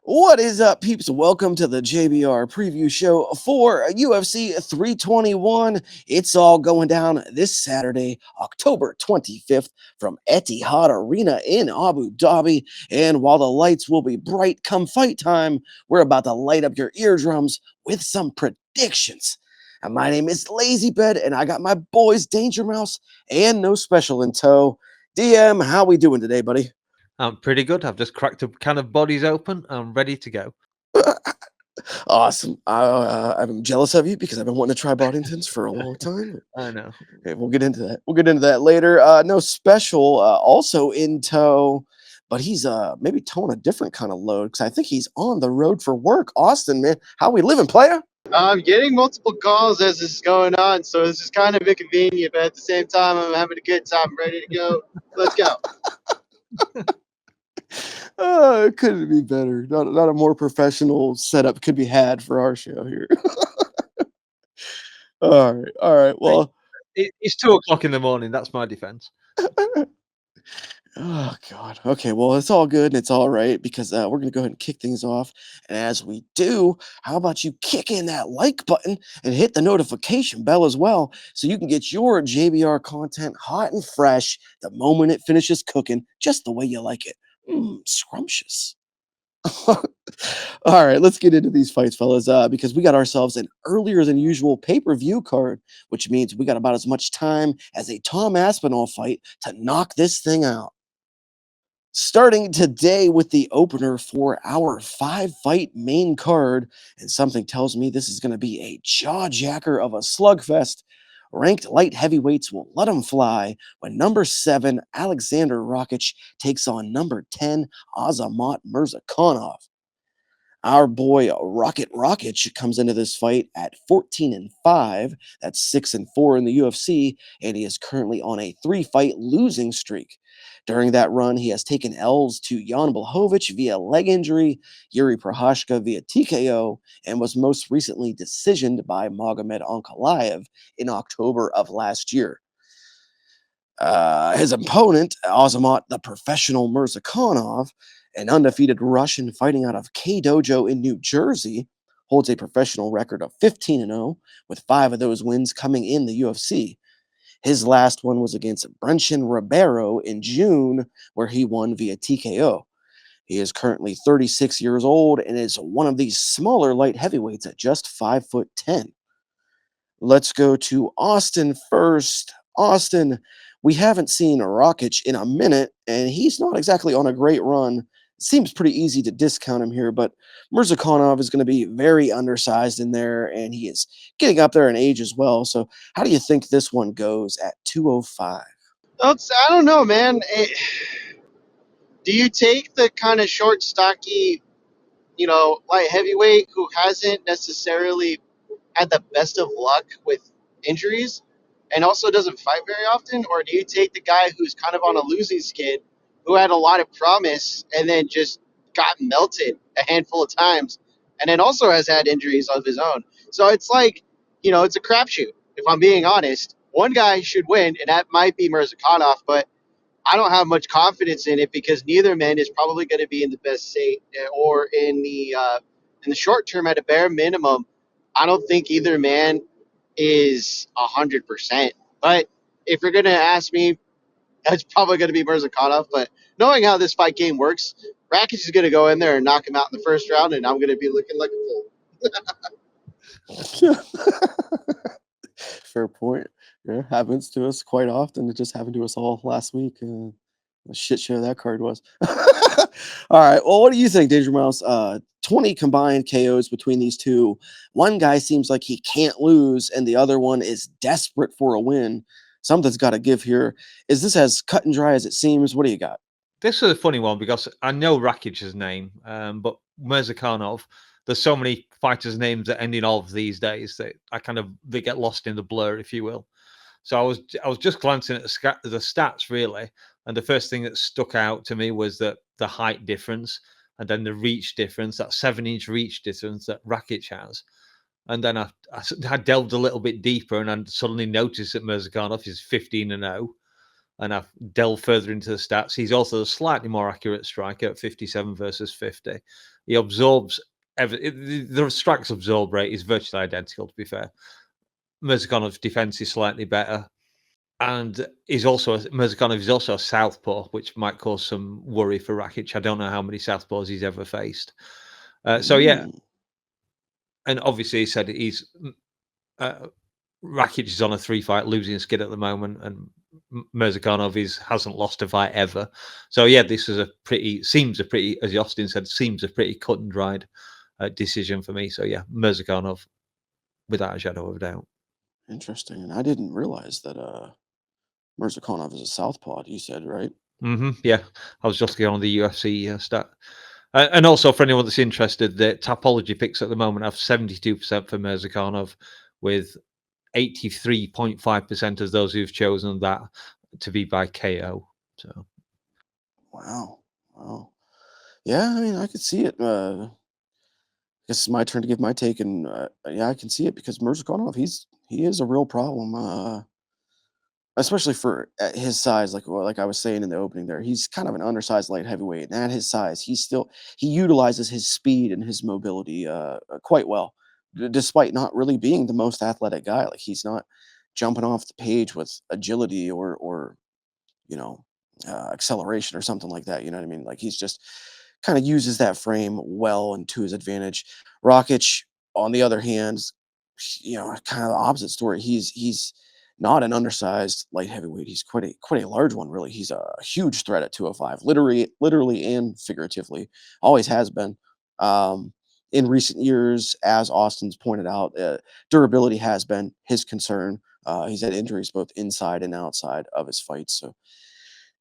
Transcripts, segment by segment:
What is up, peeps? Welcome to the JBR preview show for UFC 321. It's all going down this Saturday, October 25th from Etihad Arena in Abu Dhabi. And while the lights will be bright come fight time, we're about to light up your eardrums with some predictions. And my name is LazyBed, and I got my boys DangerMouse and No Special in tow. DM, how we doing today, buddy? I'm pretty good. I've just cracked a can of bodies open. I'm ready to go. Awesome. I'm jealous of you because I've been wanting to try Boddingtons for a long time. I know. Okay, we'll get into that. We'll get into that later. No Special, also in tow, but he's maybe towing a different kind of load because I think he's on the road for work. Austin, man, how we living, player? I'm getting multiple calls as this is going on, so this is kind of inconvenient, but at the same time, I'm having a good time, ready to go. Let's go. It couldn't be better. Not a more professional setup could be had for our show here. All right. Well, It's 2 o'clock in the morning. That's my defense. oh God. Okay. Well, it's all good and it's all right because we're gonna go ahead and kick things off. And as we do, how about you kick in that like button and hit the notification bell as well, so you can get your JBR content hot and fresh the moment it finishes cooking, just the way you like it. Scrumptious. All right, let's get into these fights, fellas, because we got ourselves an earlier than usual pay-per-view card, which means we got about as much time as a Tom Aspinall fight to knock this thing out. Starting today with the opener for our 5-fight main card, and something tells me this is going to be a jaw-jacker of a slugfest. Ranked light heavyweights will let them fly when number 7 Alexander Rakic takes on number 10 Azamat Mirzakhanov. Our boy Rocket Rakic comes into this fight at 14-5. That's 6-4 in the UFC, and he is currently on a 3-fight losing streak. During that run, he has taken L's to Jan Blachowicz via leg injury, Yuri Prohashka via TKO, and was most recently decisioned by Magomed Ankalaev in October of last year. His opponent, Azamat the Professional Mirzakhanov, an undefeated Russian fighting out of K Dojo in New Jersey, holds a professional record of 15-0, with 5 of those wins coming in the UFC. His last one was against Brenton Ribeiro in June, where he won via TKO. He is currently 36 years old and is one of these smaller light heavyweights at just 5'10". Let's go to Austin first. Austin, we haven't seen Rakic in a minute, and he's not exactly on a great run. It seems pretty easy to discount him here, but Mirzakhanov is going to be very undersized in there, and he is getting up there in age as well. So how do you think this one goes at 205? I don't know, man. Do you take the kind of short, stocky, light heavyweight who hasn't necessarily had the best of luck with injuries and also doesn't fight very often? Or do you take the guy who's kind of on a losing skid, who had a lot of promise and then just got melted a handful of times and then also has had injuries of his own? So it's like, it's a crapshoot, if I'm being honest. One guy should win, and that might be Mirzakhanov, but I don't have much confidence in it because neither man is probably going to be in the best state, or in the short term, at a bare minimum. I don't think either man is 100%. But if you're going to ask me, that's probably going to be Mirzakhanov. But knowing how this fight game works, Rakic is going to go in there and knock him out in the first round, and I'm going to be looking like a fool. Fair point. Yeah, happens to us quite often. It just happened to us all last week. The shit show that card was. All right. Well, what do you think, Danger Mouse? 20 combined KOs between these two. One guy seems like he can't lose, and the other one is desperate for a win. Something's got to give here. Is this as cut and dry as it seems? What do you got? This is a funny one because I know Rakic's name, but Mirzakhanov, there's so many fighters' names that end in "ov" these days that they get lost in the blur, if you will. So I was just glancing at the stats really, and the first thing that stuck out to me was that the height difference and then the reach difference, that 7-inch reach difference that Rakic has. And then I delved a little bit deeper and I suddenly noticed that Mirzakhanov is 15-0. And I've delved further into the stats. He's also a slightly more accurate striker at 57 versus 50. He absorbs the strikes absorb rate is virtually identical, to be fair. Mirzakonov's defense is slightly better. And Mirzakonov is also a southpaw, which might cause some worry for Rakic. I don't know how many southpaws he's ever faced. So yeah, and obviously he said he's Rakic is on a 3-fight losing skid at the moment, and Mirzakonov hasn't lost a fight ever. So yeah, this is seems a pretty, as Austin said, seems a pretty cut and dried decision for me. So yeah, Mirzakonov, without a shadow of a doubt. Interesting, and I didn't realize that Mirzakonov is a southpaw. You said, right? Yeah, I was just going on the UFC stat. And also, for anyone that's interested, the Tapology picks at the moment have 72% for Mirzakonov, with 83.5% of those who've chosen that to be by KO. So, wow. Yeah, I mean, I could see it. I guess it's my turn to give my take, and yeah, I can see it because Mirzakonov, he is a real problem. Especially for at his size, like I was saying in the opening there, he's kind of an undersized light heavyweight, and at his size, he utilizes his speed and his mobility quite well, despite not really being the most athletic guy. Like he's not jumping off the page with agility or you know acceleration or something like that. You know what I mean? Like he's just kind of uses that frame well and to his advantage. Rakic, on the other hand, kind of the opposite story. He's not an undersized light heavyweight. He's quite a large one, really. He's a huge threat at 205, literally and figuratively. Always has been. In recent years, as Austin's pointed out, durability has been his concern. He's had injuries both inside and outside of his fights, so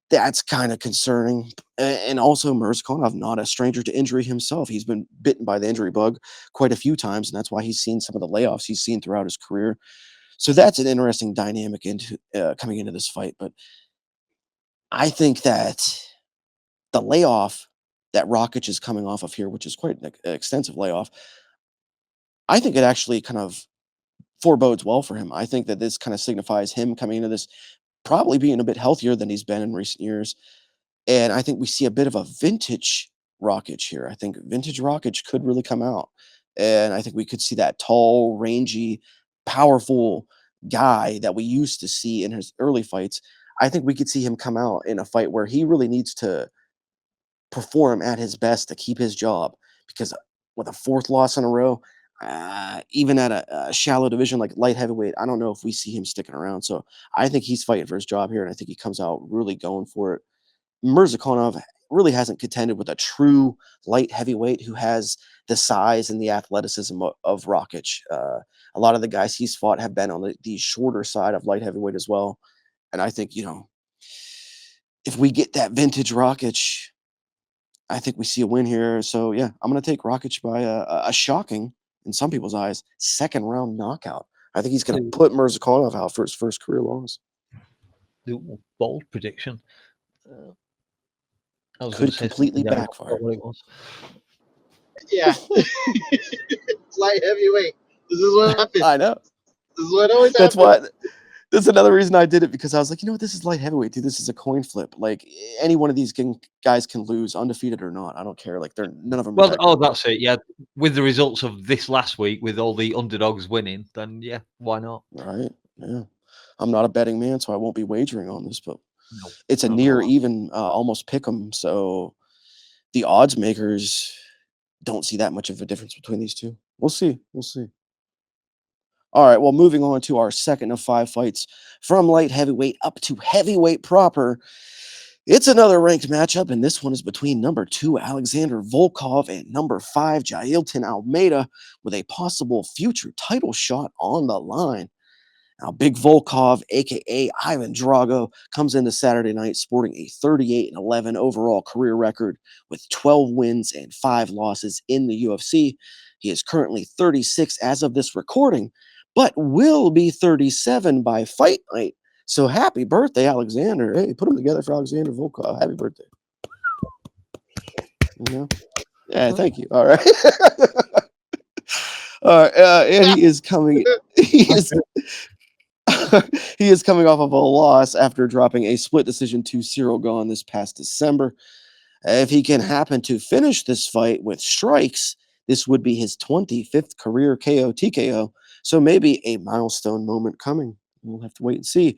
that's kind of concerning. And also, Mirzakonov, not a stranger to injury himself. He's been bitten by the injury bug quite a few times, and that's why he's seen some of the layoffs he's seen throughout his career. So that's an interesting dynamic into coming into this fight. But I think that the layoff that Rakic is coming off of here, which is quite an extensive layoff, I think it actually kind of forebodes well for him. I think that this kind of signifies him coming into this probably being a bit healthier than he's been in recent years. And I think we see a bit of a vintage Rakic here. I think vintage Rakic could really come out. And I think we could see that tall, rangy, powerful guy that we used to see in his early fights. I think we could see him come out in a fight where he really needs to perform at his best to keep his job. Because with a fourth loss in a row, even at a shallow division like light heavyweight, I don't know if we see him sticking around. So I think he's fighting for his job here, and I think he comes out really going for it. Mirzakonov really hasn't contended with a true light heavyweight who has the size and the athleticism of Rakic. A lot of the guys he's fought have been on the shorter side of light heavyweight as well. And I think, if we get that vintage Rakic, I think we see a win here. So, yeah, I'm going to take Rakic by a shocking, in some people's eyes, second round knockout. I think he's going to put Mirzakonov out for his first career loss. Bold prediction. I was Could completely backfire. What it was. Yeah. It's light heavyweight. This is what happens. I know. This is what always happens. That's why. That's another reason I did it, because I was like, this is light heavyweight, dude. This is a coin flip. Like any one of these guys can lose, undefeated or not. I don't care. Like none of them. Well, that's it. Yeah, with the results of this last week, with all the underdogs winning, then yeah, why not? Right. Yeah. I'm not a betting man, so I won't be wagering on this, but it's a near even, almost pick 'em. So the odds makers don't see that much of a difference between these two. We'll see. All right, well, moving on to our second of 5 fights from light heavyweight up to heavyweight proper. It's another ranked matchup, and this one is between number 2 Alexander Volkov and number 5 Jailton Almeida, with a possible future title shot on the line. Now, Big Volkov, a.k.a. Ivan Drago, comes into Saturday night sporting a 38-11 overall career record with 12 wins and 5 losses in the UFC. He is currently 36 as of this recording, but will be 37 by fight night. So happy birthday, Alexander. Hey, put them together for Alexander Volkov. Happy birthday. Yeah, thank you. All right. All right. And he is coming. He is coming off of a loss after dropping a split decision to Cyril Gane this past December. If he can happen to finish this fight with strikes, this would be his 25th career KO TKO. So maybe a milestone moment coming. We'll have to wait and see.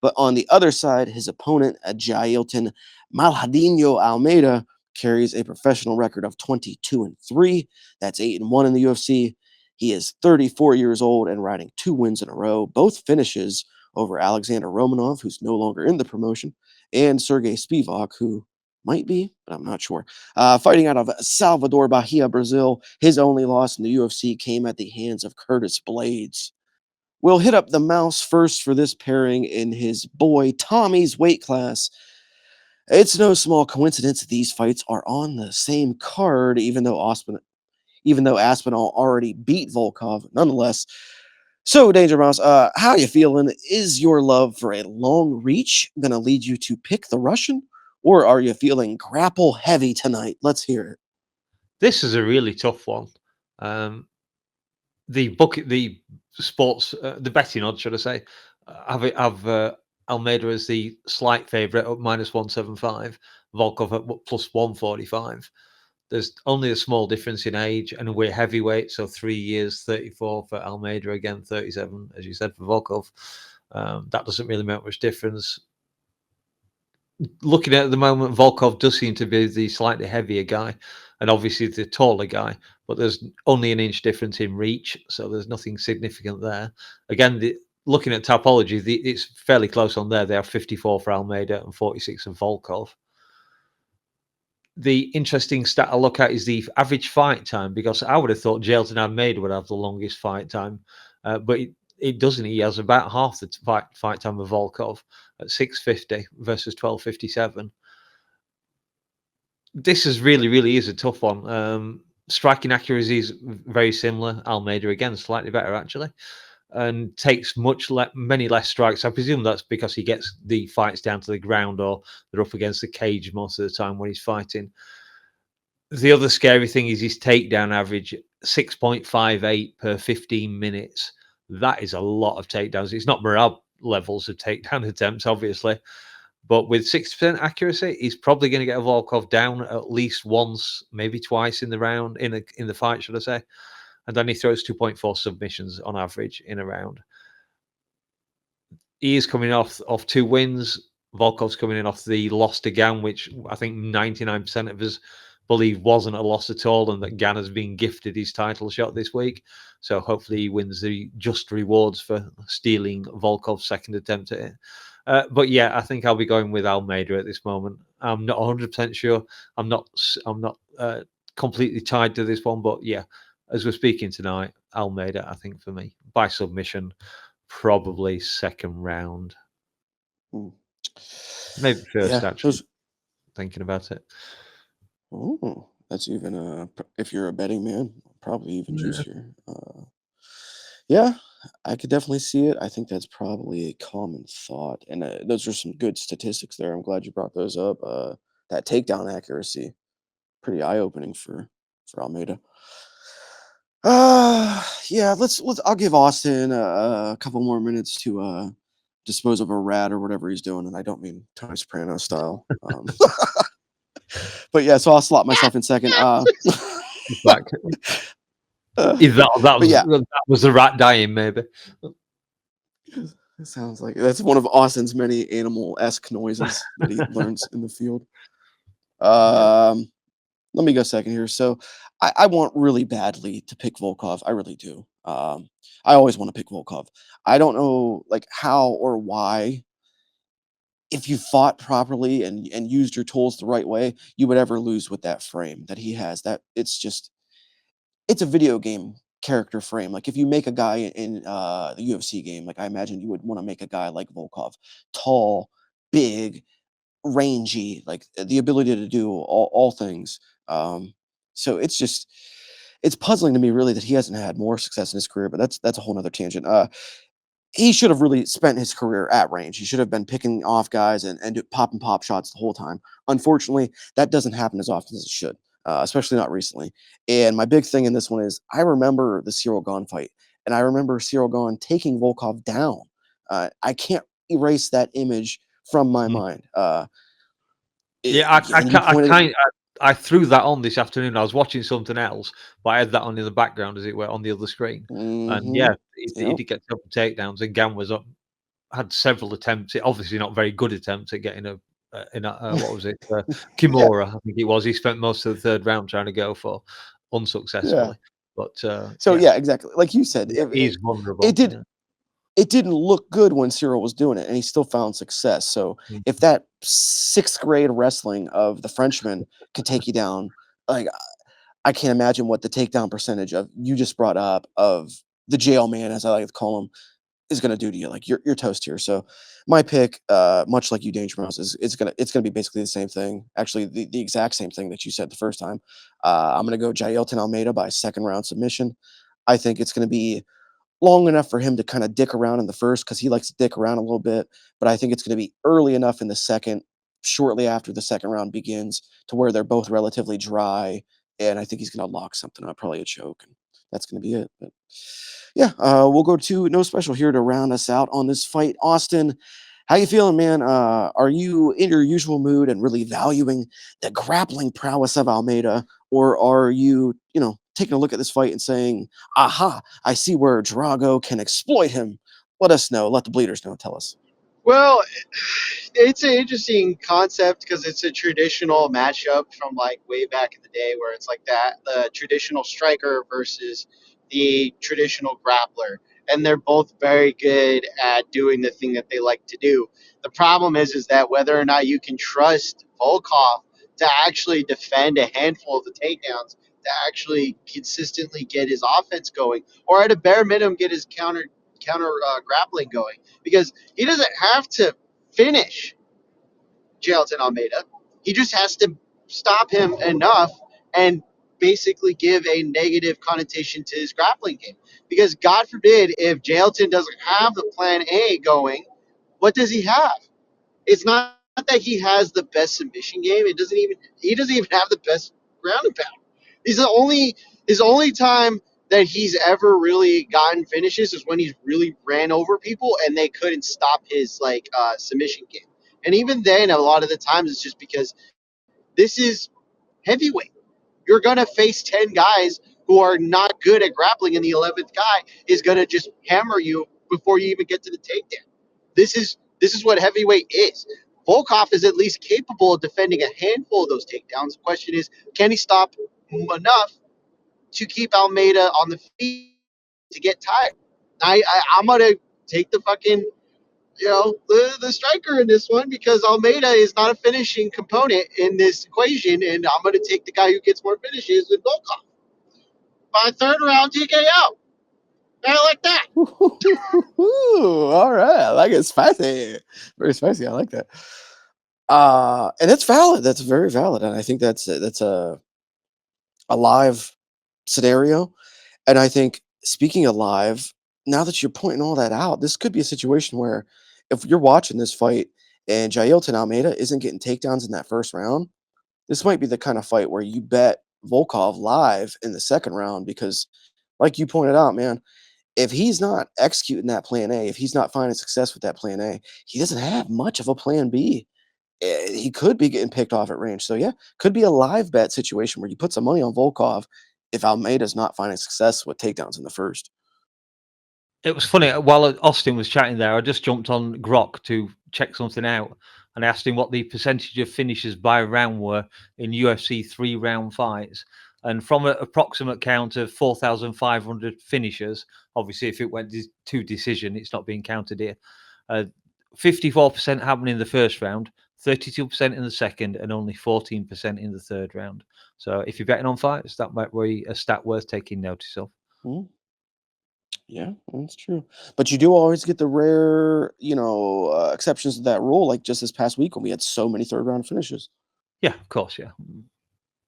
But on the other side, his opponent, Jailton Malhadinho Almeida, carries a professional record of 22-3. That's 8-1 in the UFC. He is 34 years old and riding 2 wins in a row, both finishes over Alexander Romanov, who's no longer in the promotion, and Sergey Spivak, who might be, but I'm not sure. Fighting out of Salvador Bahia, Brazil, his only loss in the UFC came at the hands of Curtis Blades. We'll hit up the mouse first for this pairing in his boy Tommy's weight class. It's no small coincidence that these fights are on the same card, even though Aspinall already beat Volkov, nonetheless. So, Danger Mouse, how you feeling? Is your love for a long reach going to lead you to pick the Russian? Or are you feeling grapple heavy tonight? Let's hear it. This is a really tough one. The sports, the betting odds, should I say, have Almeida as the slight favourite at -175, Volkov at +145. There's only a small difference in age, and we're heavyweight, so 3 years, 34 for Almeida, again 37, as you said, for Volkov. That doesn't really make much difference. Looking at the moment, Volkov does seem to be the slightly heavier guy, and obviously the taller guy, but there's only an inch difference in reach, so there's nothing significant there. Again, looking at topology, it's fairly close on there. They have 54 for Almeida and 46 for Volkov. The interesting stat I look at is the average fight time, because I would have thought Jailton Almeida would have the longest fight time, but it doesn't. He has about half the fight time of Volkov at 650 versus 1257. This is really is a tough one. Striking accuracy is very similar. Almeida, again, slightly better actually, and takes many less strikes. I presume that's because he gets the fights down to the ground, or they're up against the cage most of the time when he's fighting. The other scary thing is his takedown average, 6.58 per 15 minutes. That is a lot of takedowns. It's not Merab levels of takedown attempts, obviously, but with 60% accuracy, he's probably going to get a Volkov down at least once, maybe twice in the round, in the fight, should I say? And then he throws 2.4 submissions on average in a round. He is coming off 2 wins. Volkov's coming in off the loss to Gane, which I think 99% of us believe wasn't a loss at all, and that Gane has been gifted his title shot this week. So hopefully he wins the just rewards for stealing Volkov's second attempt at it. But yeah, I think I'll be going with Almeida at this moment. I'm not 100% sure. I'm not completely tied to this one, but yeah, as we're speaking tonight, Almeida, I think, for me, by submission, probably second round. Maybe first, actually, thinking about it. Oh, that's even if you're a betting man, probably even juicier. Yeah, I could definitely see it. I think that's probably a common thought, and those are some good statistics there. I'm glad you brought those up. That takedown accuracy, pretty eye-opening for Almeida. Yeah, let's. I'll give Austin a couple more minutes to dispose of a rat or whatever he's doing, and I don't mean Tony Soprano style. But yeah, so I'll slot myself in second. Back. If yeah, that was the rat dying, maybe. it sounds like that's one of Austin's many animal-esque noises that he learns in the field. Let me go second here. So I want really badly to pick Volkov. I really do. I always want to pick Volkov. I don't know like how or why. If you fought properly and used your tools the right way, you would ever lose with that frame that he has. That it's a video game character frame. Like if you make a guy in the UFC game, like I imagine you would want to make a guy like Volkov, tall, big, rangy, like the ability to do all things. So it's puzzling to me really that he hasn't had more success in his career, but that's a whole nother tangent. He should have really spent his career at range. He should have been picking off guys and popping pop shots the whole time. Unfortunately, that doesn't happen as often as it should, especially not recently. And my big thing in this one is I remember the Cyril Gane fight, and I remember Cyril Gane taking Volkov down. I can't erase that image from my mind. Yeah, And you pointed it. I threw that on this afternoon. I was watching something else, but I had that on in the background as it were on the other screen. And Mm-hmm. yeah, he Yep. did get couple takedowns, and Gane was up, had several attempts. Obviously, not very good attempts at getting what was it, Yeah. Kimura? I think it was. He spent most of the third round trying to go for, Yeah. unsuccessfully. But So yeah, yeah, exactly. Like you said, yeah, he's it vulnerable. did Yeah. it didn't look good when Cyril was doing it, and he still found success. So Mm. if that sixth grade wrestling of the Frenchman could take you down, like I can't imagine what the takedown percentage of you just brought up of the jail man, as I like to call him, is gonna do to you. Like you're toast here. So my pick, much like you, DangerMouse, is it's gonna be basically the same thing. Actually, the exact same thing that you said the first time. I'm gonna go Jailton Almeida by second round submission. I think it's gonna be long enough for him to kind of dick around in the first because he likes to dick around a little bit. But I think it's going to be early enough in the second, shortly after the second round begins, to where they're both relatively dry. And I think he's going to lock something up, probably a choke. And that's going to be it. But yeah, we'll go to no special here to round us out on this fight. Austin, how you feeling, man? Are you in your usual mood and really valuing the grappling prowess of Almeida, or are you, taking a look at this fight and saying, "Aha, I see where Drago can exploit him"? Let us know. Let the bleeders know. Tell us. Well, it's an interesting concept because it's a traditional matchup from like way back in the day where it's like that the traditional striker versus the traditional grappler, and they're both very good at doing the thing that they like to do. The problem is that whether or not you can trust Volkov to actually defend a handful of the takedowns, to actually consistently get his offense going, or at a bare minimum get his counter grappling going, because he doesn't have to finish Jailton Almeida. He just has to stop him enough and basically give a negative connotation to his grappling game. Because God forbid if Jailton doesn't have the plan A going, what does he have? It's not that he has the best submission game. He doesn't even have the best ground and pound. He's the only his only time that he's ever really gotten finishes is when he's really ran over people and they couldn't stop his submission game. And even then, a lot of the times it's just because this is heavyweight. You're gonna face 10 guys who are not good at grappling, and the 11th guy is gonna just hammer you before you even get to the takedown. This is what heavyweight is. Volkov is at least capable of defending a handful of those takedowns. The question is, can he stop enough to keep Almeida on the feet to get tired? I'm gonna take the fucking the striker in this one because Almeida is not a finishing component in this equation, and I'm gonna take the guy who gets more finishes with Volkov by third round TKO. I like that. All right, I like it. Spicy, very spicy. I like that. And it's valid. That's very valid, and I think that's a live scenario. And I think, speaking of live, now that you're pointing all that out, this could be a situation where if you're watching this fight and Jailton Almeida isn't getting takedowns in that first round, this might be the kind of fight where you bet Volkov live in the second round because, like you pointed out, man, if he's not executing that plan A, if he's not finding success with that plan A, he doesn't have much of a plan B. He could be getting picked off at range. So yeah, could be a live bet situation where you put some money on Volkov if Almeida's not finding success with takedowns in the first. It was funny while Austin was chatting there. I just jumped on Grok to check something out, and I asked him what the percentage of finishes by round were in UFC 3-round fights. And from an approximate count of 4,500 finishers, obviously if it went to decision, it's not being counted here. 54% happened in the first round, 32% in the second, and only 14% in the third round. So if you're betting on fights, that might be a stat worth taking notice of. Mhm. Yeah, that's true. But you do always get the rare, exceptions to that rule, like just this past week when we had so many third round finishes. Yeah, of course, yeah.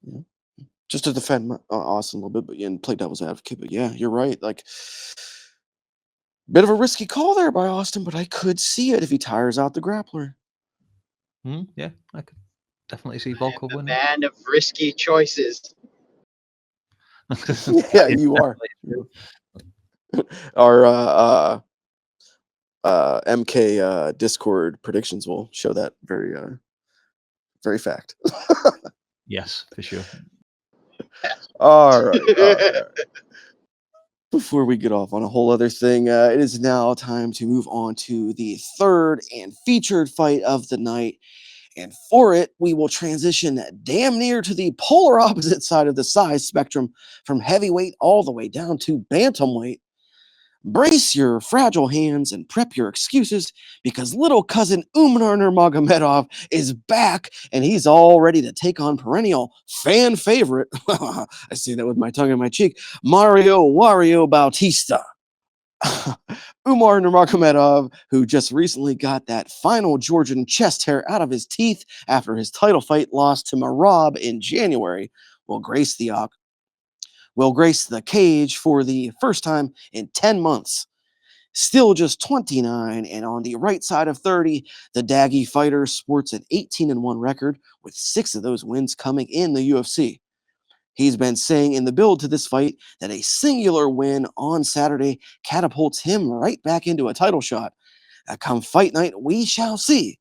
Yeah. Just to defend Austin a little bit, but and play devil's advocate. But yeah, you're right. Like, bit of a risky call there by Austin, but I could see it if he tires out the grappler. Yeah, I could definitely see I am Volkov a winning. man of risky choices. Yeah, That is you are. definitely true. Our MK Discord predictions will show that very Very fact. Yes, for sure. All right. Before we get off on a whole other thing, it is now time to move on to the third and featured fight of the night. And for it, we will transition damn near to the polar opposite side of the size spectrum, from heavyweight all the way down to bantamweight. Brace your fragile hands and prep your excuses, because little cousin Umar Nurmagomedov is back and he's all ready to take on perennial fan favorite. I say that with my tongue in my cheek, Mario Wario Bautista. Umar Nurmagomedov, who just recently got that final Georgian chest hair out of his teeth after his title fight loss to Marab in January, will grace the cage for the first time in 10 months. Still just 29 and on the right side of 30, the Daggy fighter sports an 18-1 record, with 6 of those wins coming in the UFC. He's been saying in the build to this fight that a singular win on Saturday catapults him right back into a title shot. Come fight night, we shall see.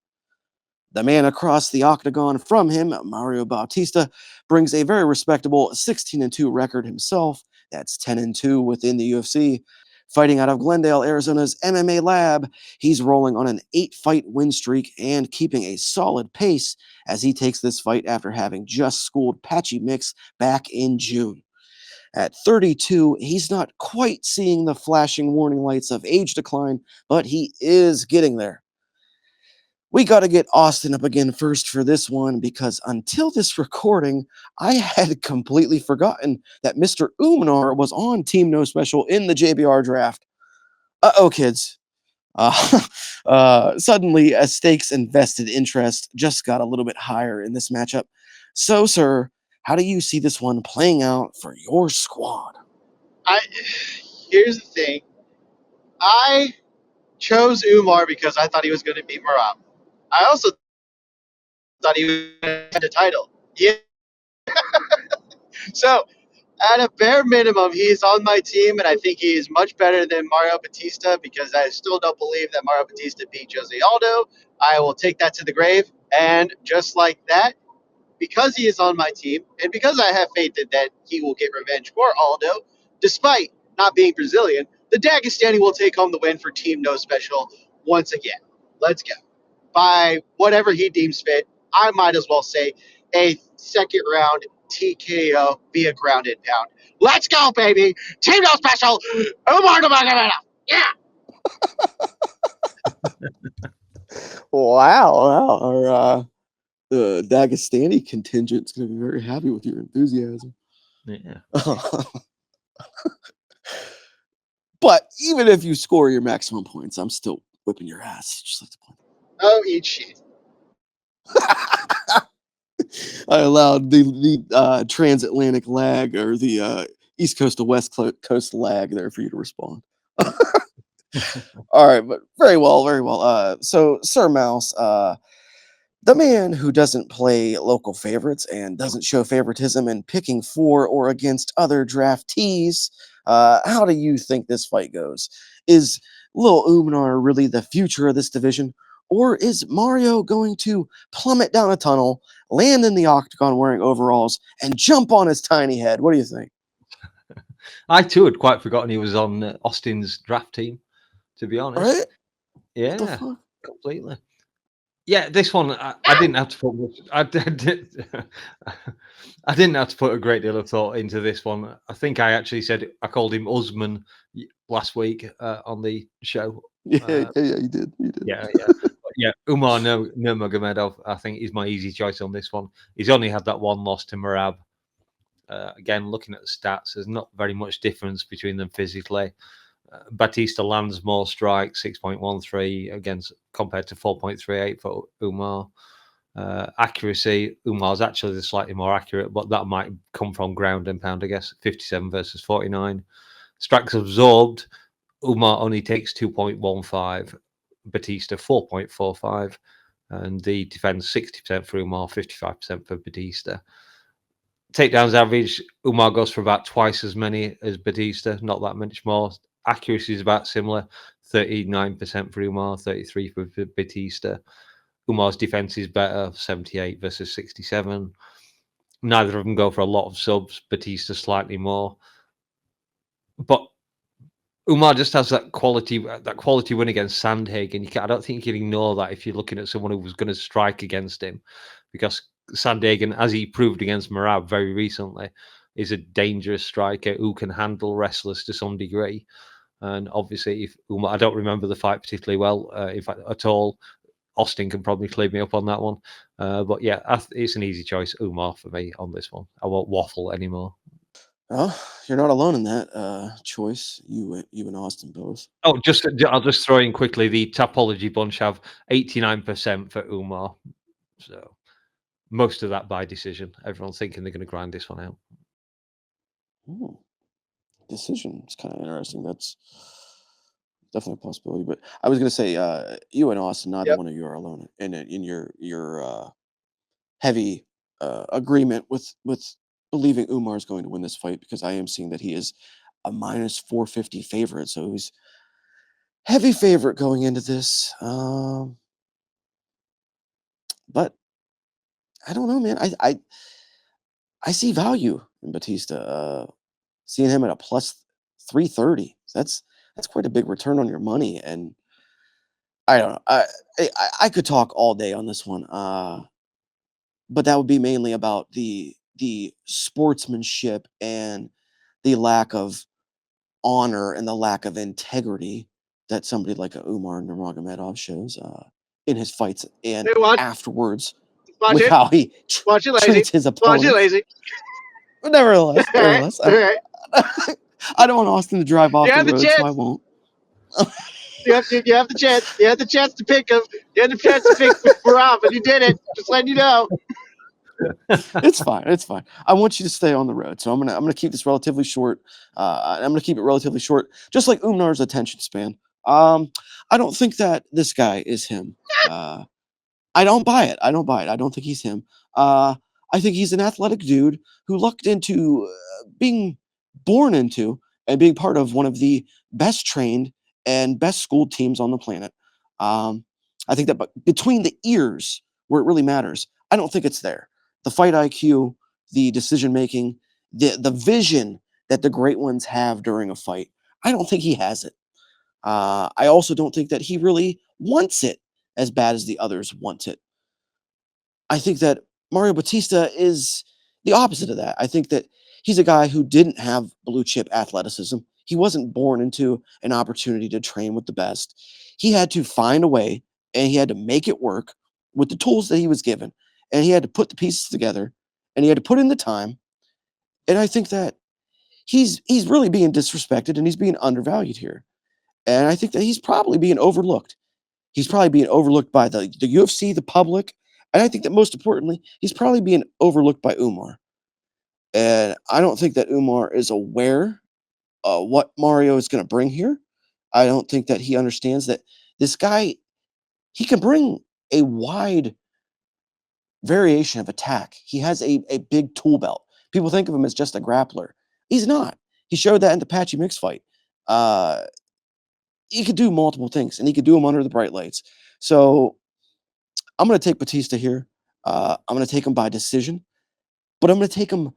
The man across the octagon from him, Mario Bautista, brings a very respectable 16-2 record himself. That's 10-2 within the UFC. Fighting out of Glendale, Arizona's MMA lab, he's rolling on an 8-fight win streak and keeping a solid pace as he takes this fight after having just schooled Patchy Mix back in June. At 32, he's not quite seeing the flashing warning lights of age decline, but he is getting there. We got to get Austin up again first for this one, because until this recording, I had completely forgotten that Mr. Umar was on Team No Special in the JBR draft. Uh-oh, kids. Suddenly, a stakes and vested interest just got a little bit higher in this matchup. So, sir, how do you see this one playing out for your squad? Here's the thing. I chose Umar because I thought he was going to beat Marab. I also thought he was going to get the title. Yeah. So, at a bare minimum, he is on my team, and I think he is much better than Mario Batista, because I still don't believe that Mario Batista beat Jose Aldo. I will take that to the grave. And just like that, because he is on my team, and because I have faith that he will get revenge for Aldo, despite not being Brazilian, the Dagestani will take home the win for Team No Special once again. Let's go. By whatever he deems fit, I might as well say a second round TKO via ground and pound. Let's go, baby! Team No Special! Umar Nurmagomedov! Yeah! Wow. Our the Dagestani contingent's going to be very happy with your enthusiasm. Yeah. But even if you score your maximum points, I'm still whipping your ass. Just like to point. Oh, eat shit. I allowed the transatlantic lag, or the East Coast to West Coast lag there for you to respond. All right, but very well, very well. So, Sir Mouse, the man who doesn't play local favorites and doesn't show favoritism in picking for or against other draftees, how do you think this fight goes? Is Lil Umar really the future of this division? Or is Mario going to plummet down a tunnel, land in the octagon wearing overalls, and jump on his tiny head? What do you think? I too had quite forgotten he was on Austin's draft team, to be honest. Right? Yeah, completely. Yeah, this one I didn't have to put much. I didn't have to put a great deal of thought into this one. I think I actually said I called him Usman last week on the show. Yeah, you did. Yeah. Umar Nurmagomedov, I think, is my easy choice on this one. He's only had that one loss to Marab. Again, looking at the stats, there's not very much difference between them physically. Batista lands more strikes, 6.13 against compared to 4.38 for Umar. Accuracy, Umar's actually slightly more accurate, but that might come from ground and pound, I guess. 57 versus 49. Strikes absorbed, Umar only takes 2.15, Batista 4.45, and the defense 60% for Umar, 55% for Batista. Takedowns average, Umar goes for about twice as many as Batista, not that much more. Accuracy is about similar, 39% for Umar, 33% for Batista. Umar's defense is better, 78 versus 67. Neither of them go for a lot of subs. Batista slightly more, but Umar just has that quality win against Sandhagen. I don't think you can ignore that if you're looking at someone who was going to strike against him, because Sandhagen, as he proved against Marab very recently, is a dangerous striker who can handle wrestlers to some degree. And obviously, if Umar, I don't remember the fight particularly well, in fact, at all. Austin can probably clear me up on that one. But yeah, it's an easy choice, Umar, for me on this one. I won't waffle anymore. Well, you're not alone in that choice. You and Austin both. Oh, I'll just throw in quickly. The Tapology bunch have 89% for Umar, so most of that by decision. Everyone's thinking they're going to grind this one out. Ooh. Decision. It's kind of interesting. That's definitely a possibility. But I was going to say, you and Austin, neither one of you are alone in your heavy agreement with believing Umar is going to win this fight, because I am seeing that he is a minus 450 favorite. So he's heavy favorite going into this. But I don't know, man. I see value in Batista. Seeing him at a plus 330. That's quite a big return on your money. And I don't know. I could talk all day on this one. But that would be mainly about the sportsmanship and the lack of honor and the lack of integrity that somebody like a Umar Nurmagomedov shows in his fights and Hey, watch afterwards watch with it. how he Watch it, Lazy. treats his Watch it, opponents. Lazy. But nevertheless, All right. All right. I don't want Austin to drive off You the have the road, so I chance. won't. You have the chance. You have the chance to pick him. You had the chance to pick Rob, and you did it. Just letting you know. It's fine. It's fine. I want you to stay on the road, so I'm gonna keep this relatively short. I'm gonna keep it relatively short, just like Umnar's attention span. I don't think that this guy is him. I don't buy it. I don't buy it. I don't think he's him. I think he's an athletic dude who lucked into being born into and being part of one of the best trained and best schooled teams on the planet. I think that between the ears, where it really matters, I don't think it's there. The fight IQ, the decision making, the vision that the great ones have during a fight, I don't think he has it. I also don't think that he really wants it as bad as the others want it. I think that Mario Batista is the opposite of that. I think that he's a guy who didn't have blue chip athleticism. He wasn't born into an opportunity to train with the best. He had to find a way and he had to make it work with the tools that he was given. And he had to put the pieces together and he had to put in the time. And I think that he's really being disrespected and he's being undervalued here. And I think that he's probably being overlooked. He's probably being overlooked by the UFC, the public, and I think that most importantly, he's probably being overlooked by Umar. And I don't think that Umar is aware what Mario is going to bring here. I don't think that he understands that this guy, he can bring a wide variation of attack. He has a big tool belt. People think of him as just a grappler. He's not. He showed that in the Patchy Mix fight. He could do multiple things, and he could do them under the bright lights. So I'm going to take Batista here. I'm going to take him by decision, but I'm going to take him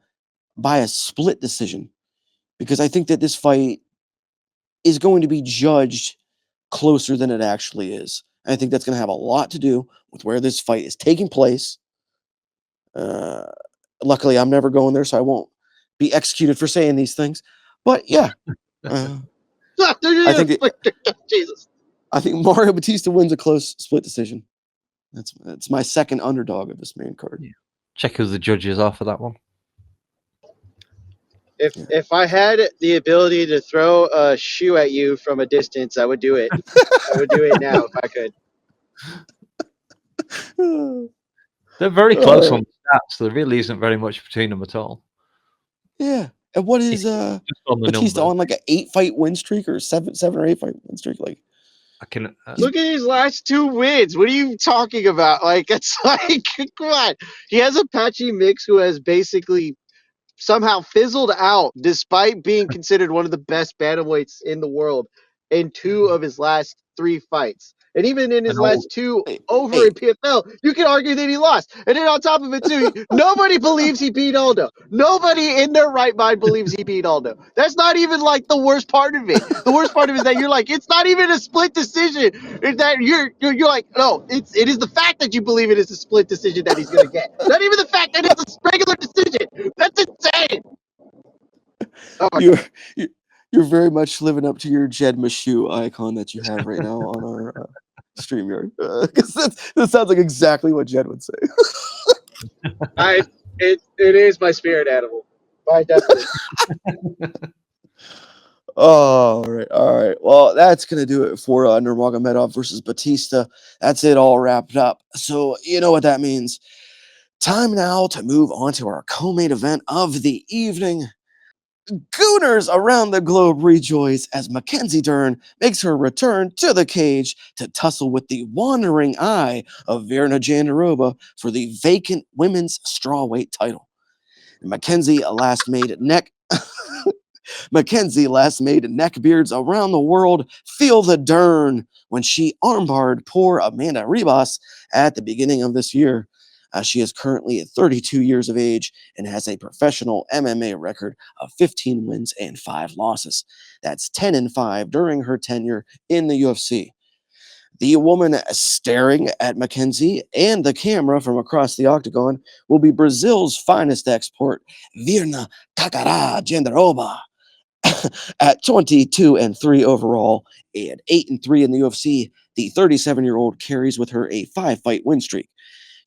by a split decision because I think that this fight is going to be judged closer than it actually is. And I think that's going to have a lot to do with where this fight is taking place. Luckily, I'm never going there, so I won't be executed for saying these things. But yeah, I think Jesus. I think Mario Batista wins a close split decision. That's my second underdog of this main card. Yeah. Check who the judges are for that one. If I had the ability to throw a shoe at you from a distance, I would do it. I would do it now if I could. They're very close Right. on stats. There really isn't very much between them at all. Yeah. And what is Just on the Batista numbers. on like an 8-fight win streak or seven or 8-fight win streak? Like I can Look at his last 2 wins. What are you talking about? Like, it's like, come on. He has a Patchy Mix who has basically somehow fizzled out despite being considered one of the best bantamweights in the world in 2 of his last 3 fights. And even in his And all, last two Hey, over hey, in PFL, you can argue that he lost. And then on top of it, too, nobody believes he beat Aldo. Nobody in their right mind believes he beat Aldo. That's not even like the worst part of it. The worst part of it is that you're like, it's not even a split decision. It's that you're like, no, it is the fact that you believe it is a split decision that he's gonna get. Not even the fact that it's a regular decision. That's insane. Oh my you're god. you- you're very much living up to your Jed Mashu icon that you have right now on our StreamYard. 'Cause that sounds like exactly what Jed would say. It is my spirit animal. By definition. All right, all right. Well, that's gonna do it for Nurmagomedov versus Batista. That's it, all wrapped up. So you know what that means. Time now to move on to our co-main event of the evening. Gooners around the globe rejoice as Mackenzie Dern makes her return to the cage to tussle with the wandering eye of Virna Jandiroba for the vacant women's strawweight title. Mackenzie last made neck Mackenzie last made neckbeards around the world feel the Dern when she armbarred poor Amanda Ribas at the beginning of this year. She is currently 32 years of age and has a professional MMA record of 15 wins and 5 losses. That's 10 and 5 during her tenure in the UFC. The woman staring at Mackenzie and the camera from across the octagon will be Brazil's finest export, Virna Kakara Jandiroba. At 22 and 3 overall and 8 and 3 in the UFC, the 37-year-old carries with her a 5-fight win streak.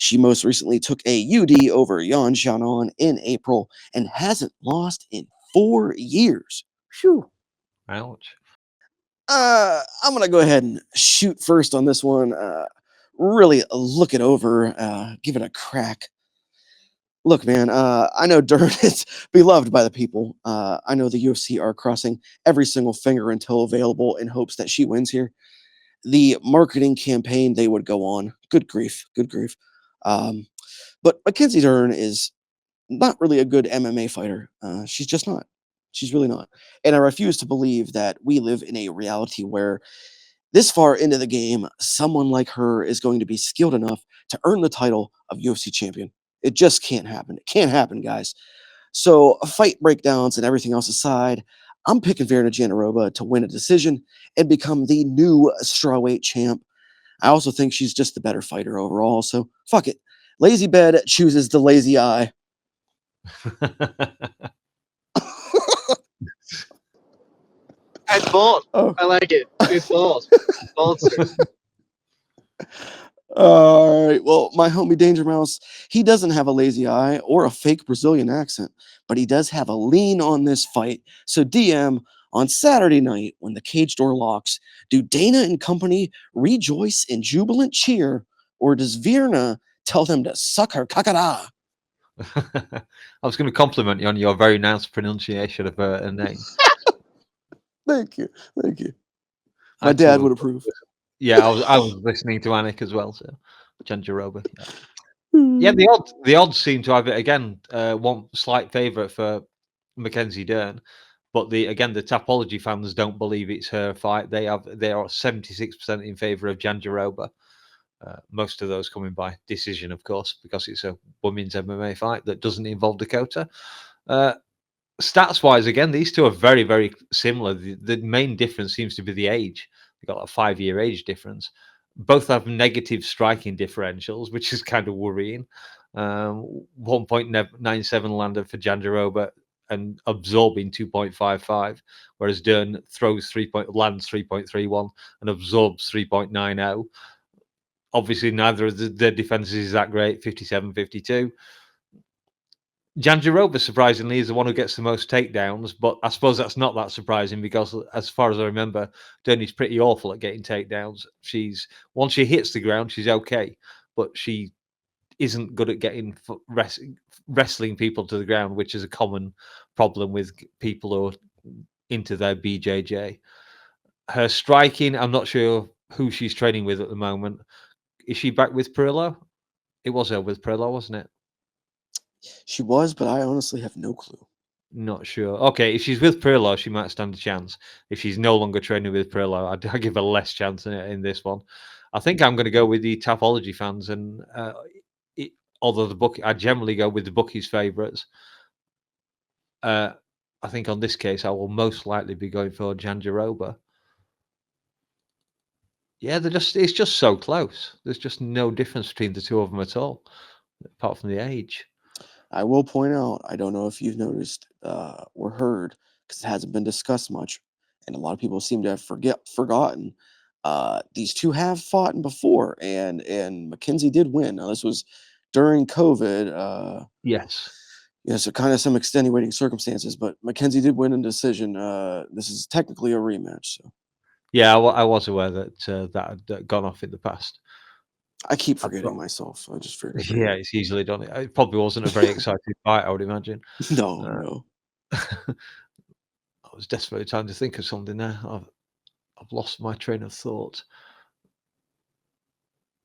She most recently took a UD over Yan Xiaonan in April and hasn't lost in 4 years. Phew. ouch. I'm gonna go ahead and shoot first on this one. Really look it over, give it a crack. Look, man, I know Dern is beloved by the people. I know the UFC are crossing every single finger until available in hopes that she wins here. The marketing campaign they would go on. Good grief, good grief. Um, but Mackenzie Dern is not really a good MMA fighter. She's just not. She's really not. And I refuse to believe that we live in a reality where this far into the game, someone like her is going to be skilled enough to earn the title of UFC champion. It just can't happen. It can't happen, guys. So, fight breakdowns and everything else aside, I'm picking Virna Jandiroba to win a decision and become the new strawweight champ. I also think she's just the better fighter overall. So, fuck it. LazyBed chooses the lazy eye. That's bold. Oh. I like it. It's bold. Bold, sir. All right. Well, my homie DangerMouse, he doesn't have a lazy eye or a fake Brazilian accent, but he does have a lean on this fight. So, DM, on Saturday night when the cage door locks, do Dana and company rejoice in jubilant cheer, or does Virna tell them to suck her kakara? I was going to compliment you on your very nice pronunciation of a name. Thank you. Thank you. My Actually, dad would approve. Yeah, I was listening to Anik as well. So, Jandiroba. Yeah, the odds seem to have it again. One slight favourite for Mackenzie Dern, but the Tapology fans don't believe it's her fight. They are 76% in favour of Jandiroba. Most of those coming by decision, of course, because it's a women's MMA fight that doesn't involve Dakota. Stats wise, again, these two are very, very similar. The main difference seems to be the age. They've got a 5-year age difference. Both have negative striking differentials, which is kind of worrying. 1.97 landed for Jandiroba and absorbing 2.55, whereas Dern lands 3.31 and absorbs 3.90. Obviously, neither of their defenses is that great, 57-52. Jandiroba, surprisingly, is the one who gets the most takedowns, but I suppose that's not that surprising because, as far as I remember, Derney's pretty awful at getting takedowns. Once she hits the ground, she's okay, but she isn't good at getting wrestling people to the ground, which is a common problem with people who are into their BJJ. Her striking, I'm not sure who she's training with at the moment. Is she back with Perillo? It was her with Perillo, wasn't it? She was, but I honestly have no clue. Not sure. Okay, if she's with Perillo, she might stand a chance. If she's no longer training with Perillo, I'd give her less chance in this one. I think I'm going to go with the Tapology fans, and although I generally go with the bookies' favourites. I think on this case, I will most likely be going for Jandiroba. Yeah, it's just so close. There's just no difference between the two of them at all, apart from the age. I will point out, I don't know if you've noticed or heard, because it hasn't been discussed much, and a lot of people seem to have forgotten. These two have fought before, and Mackenzie did win. Now this was during COVID. Yes. Yeah, so kind of some extenuating circumstances, but Mackenzie did win in decision. This is technically a rematch. So Yeah, I was aware that that had gone off in the past. I keep forgetting myself, so I just figured. Yeah, it's easily done. It probably wasn't a very exciting fight, I would imagine. No. I was desperately trying to think of something there. I've lost my train of thought.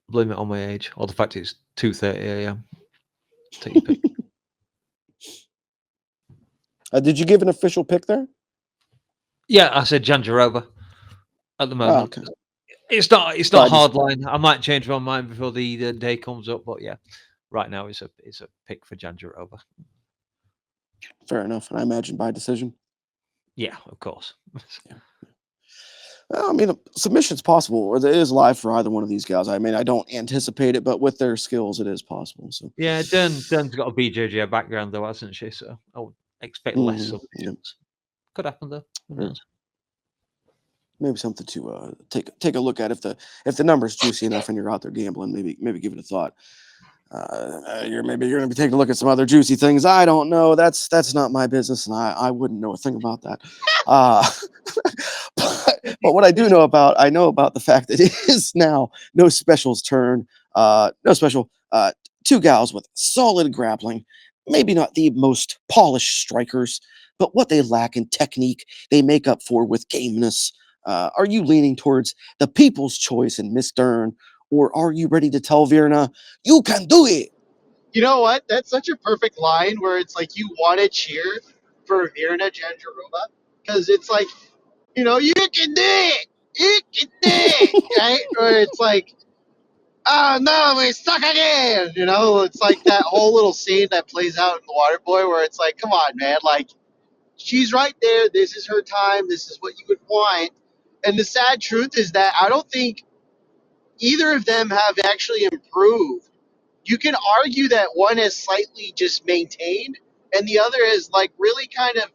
Blame it on my age, or the fact it's 2:30 a.m. Take your pick. Did you give an official pick there? Yeah, I said Jandiroba at the moment. Okay. It's not hard line. I might change my mind before the day comes up, but yeah, right now it's a pick for Jandiroba. Fair enough, and I imagine by decision. Yeah, of course. Yeah. Well, I mean, submission's possible, or it is live for either one of these guys. I mean, I don't anticipate it, but with their skills, it is possible. So Yeah, Dern's got a BJJ background though, hasn't she? So I would expect less submissions. Could happen though. Who knows? Maybe something to take a look at if the number's juicy enough and you're out there gambling. Maybe give it a thought. You're going to be taking a look at some other juicy things. I don't know. That's not my business, and I wouldn't know a thing about that. But what I do know about, the fact that it is now No Special's turn. No Special. Two gals with solid grappling. Maybe not the most polished strikers, but what they lack in technique, they make up for with gameness. Are you leaning towards the people's choice in Miss Dern, or are you ready to tell Virna, you can do it? You know what? That's such a perfect line where it's like you want to cheer for Virna Jandiroba because it's like, you can do it. You can do it, right? Or it's like, oh no, we stuck again. It's like that whole little scene that plays out in The Waterboy where it's like, come on, man, like she's right there. This is her time. This is what you would want. And the sad truth is that I don't think either of them have actually improved. You can argue that one has slightly just maintained and the other has like really kind of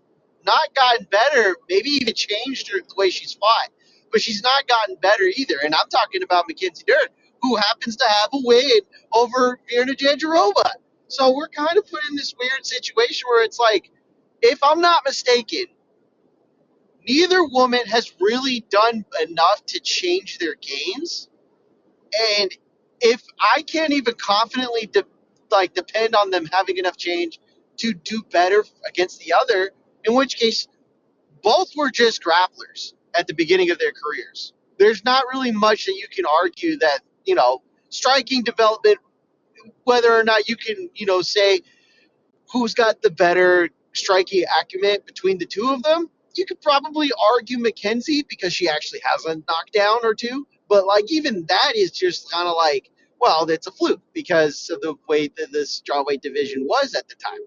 not gotten better, maybe even changed the way she's fought, but she's not gotten better either. And I'm talking about Mackenzie Dern, who happens to have a win over Virna Jandiroba. So we're kind of put in this weird situation where it's like, if I'm not mistaken, neither woman has really done enough to change their games. And if I can't even confidently depend on them having enough change to do better against the other, in which case both were just grapplers at the beginning of their careers. There's not really much that you can argue that, striking development, whether or not you can, say who's got the better striking acumen between the two of them. You could probably argue Mackenzie because she actually has a knockdown or two, but like even that is just kind of like, well, it's a fluke because of the way that the strawweight division was at the time.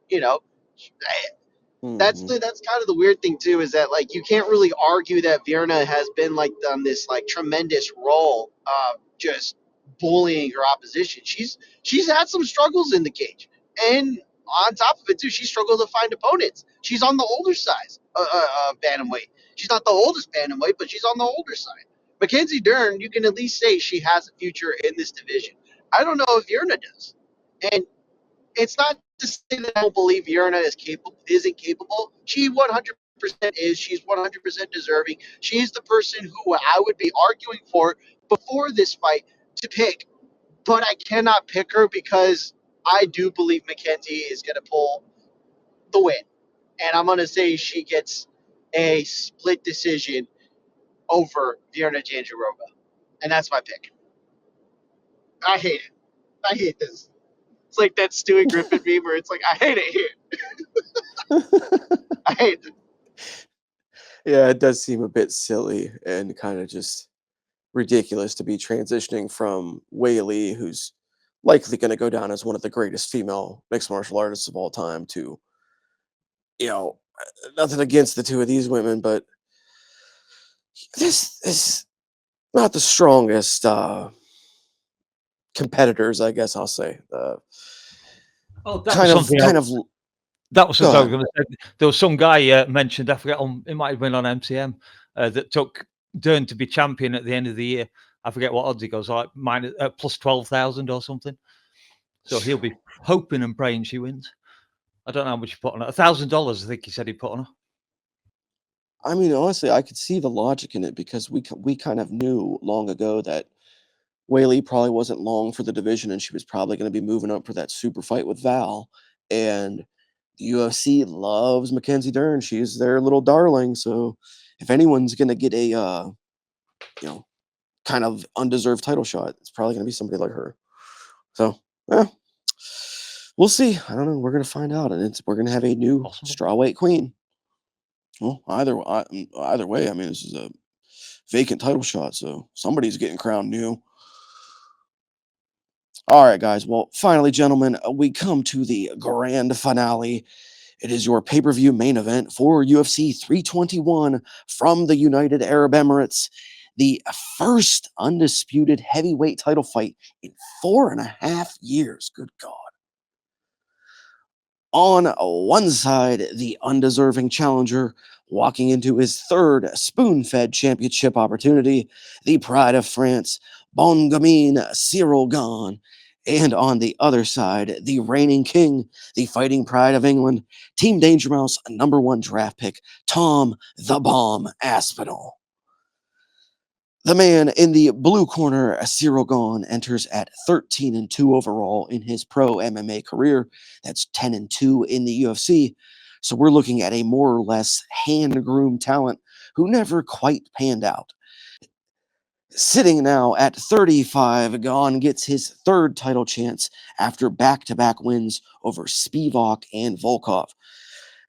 You know, that's kind of the weird thing too, is that like you can't really argue that Virna has been like done this like tremendous role just bullying her opposition. She's had some struggles in the cage, and on top of it too, she struggled to find opponents. She's on the older side bantamweight. She's not the oldest bantamweight, but she's on the older side. Mackenzie Dern, you can at least say she has a future in this division. I don't know if Virna does, and it's not to say that I don't believe Virna isn't capable. She 100% is. She's 100% deserving. She's the person who I would be arguing for before this fight to pick, but I cannot pick her because I do believe Mackenzie is going to pull the win, and I'm going to say she gets a split decision over Virna Jandiroba, and that's my pick. I hate it. I hate this. It's like that Stewie Griffin meme where it's like, I hate it here. I hate it. Yeah, it does seem a bit silly and kind of just ridiculous to be transitioning from Whaley, who's likely going to go down as one of the greatest female mixed martial artists of all time, to, nothing against the two of these women, but this is not the strongest competitors, I guess I'll say. Oh, that was something Kind else. of. That was Go something I was ahead. going to say. There was some guy mentioned, I forget, it might have been on MCM, that took Dern to be champion at the end of the year. I forget what odds he goes, like minus plus 12,000 or something. So he'll be hoping and praying she wins. I don't know how much he put on it. $1,000, I think he said he put on her. I mean, honestly, I could see the logic in it because we kind of knew long ago that Whaley probably wasn't long for the division, and she was probably going to be moving up for that super fight with Val. And the UFC loves Mackenzie Dern; she's their little darling. So, if anyone's going to get a kind of undeserved title shot, it's probably going to be somebody like her. So, we'll see. I don't know. We're going to find out, and we're going to have a new Possible. strawweight queen. Well, either way, I mean, this is a vacant title shot, so somebody's getting crowned new. All right, guys. Well, finally, gentlemen, we come to the grand finale. It is your pay-per-view main event for UFC 321 from the United Arab Emirates. The first undisputed heavyweight title fight in 4.5 years. Good God. On one side, the undeserving challenger walking into his third spoon-fed championship opportunity, the pride of France, Bongamin Cyril Gane. And on the other side, the reigning king, the fighting pride of England, Team DangerMouse #1 draft pick, Tom the Bomb Aspinall. The man in the blue corner, Cyril Gane, enters at 13-2 overall in his pro MMA career. That's 10-2 in the UFC. So we're looking at a more or less hand-groomed talent who never quite panned out. Sitting now at 35, Gane gets his third title chance after back-to-back wins over Spivak and Volkov.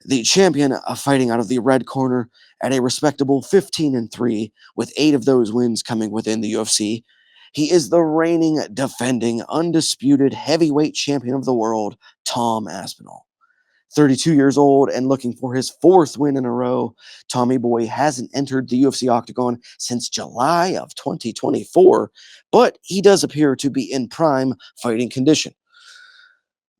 The champion fighting out of the red corner at a respectable 15-3, with 8 of those wins coming within the UFC. He is the reigning, defending, undisputed heavyweight champion of the world, Tom Aspinall. 32 years old and looking for his 4th win in a row, Tommy Boy hasn't entered the UFC octagon since July of 2024, but he does appear to be in prime fighting condition.